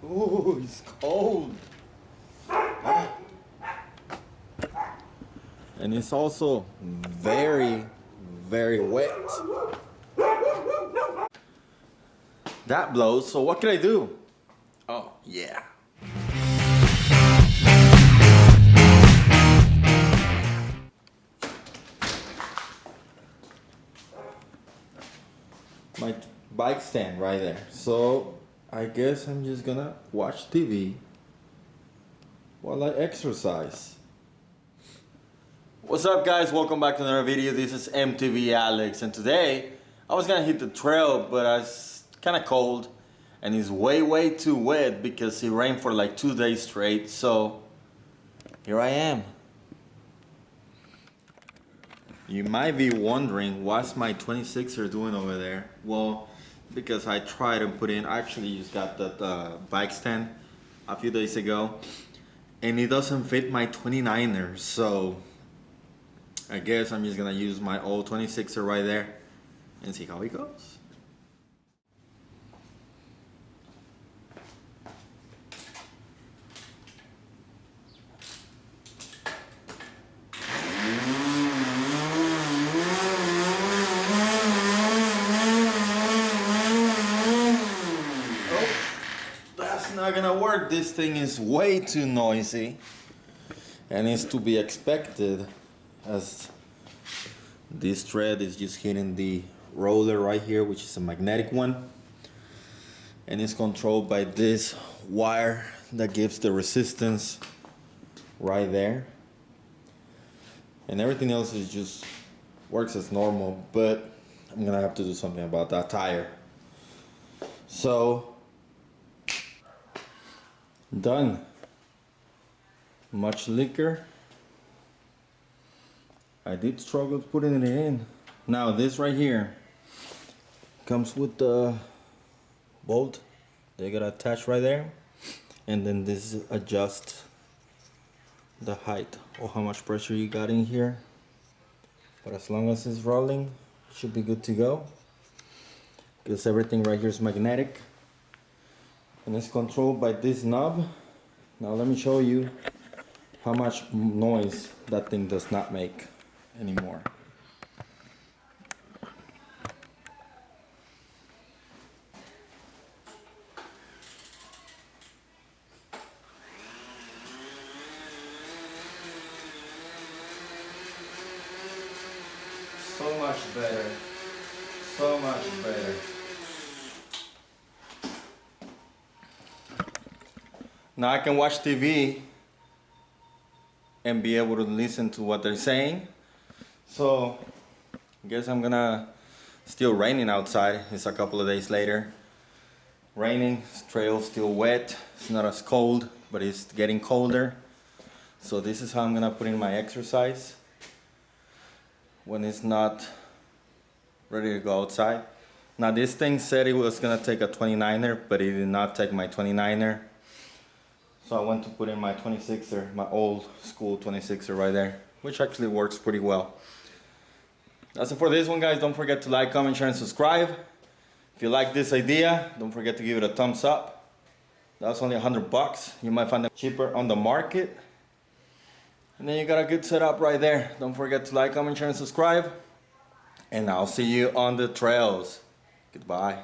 Ooh, it's cold. And it's also very, very wet. That blows, so what can I do? Oh, yeah. My bike stand right there. So I guess I'm just gonna watch TV while I exercise. What's up guys, welcome back to another video. This is MTV Alex, and today I was gonna hit the trail, but it's kinda cold and it's way too wet because it rained for like 2 days straight. So here I am. You might be wondering what's my 26er doing over there. Well, because I tried and put in, I actually just got that bike stand a few days ago, and it doesn't fit my 29er, so I guess I'm just gonna use my old 26er right there and see how it goes. Not gonna work. This thing is way too noisy, and it's to be expected as this thread is just hitting the roller right here, which is a magnetic one, and it's controlled by this wire that gives the resistance right there, and everything else is just works as normal. But I'm gonna have to do something about that tire. So done. Much liquor. I did struggle putting it in. Now this right here comes with the bolt. They got attached right there, and then this adjusts the height or how much pressure you got in here. But as long as it's rolling, it should be good to go, because everything right here is magnetic. And it's controlled by this knob. Now let me show you how much noise that thing does not make anymore. So much better. So much better. Now I can watch TV and be able to listen to what they're saying. So I guess I'm gonna, still raining outside. It's a couple of days later. Raining, trail's still wet. It's not as cold, but it's getting colder. So this is how I'm gonna put in my exercise when it's not ready to go outside. Now this thing said it was gonna take a 29er, but it did not take my 29er. So I went to put in my 26er, my old school 26er right there, which actually works pretty well. That's it for this one, guys. Don't forget to like, comment, share, and subscribe. If you like this idea, don't forget to give it a thumbs up. That's only $100. You might find them cheaper on the market. And then you got a good setup right there. Don't forget to like, comment, share, and subscribe. And I'll see you on the trails. Goodbye.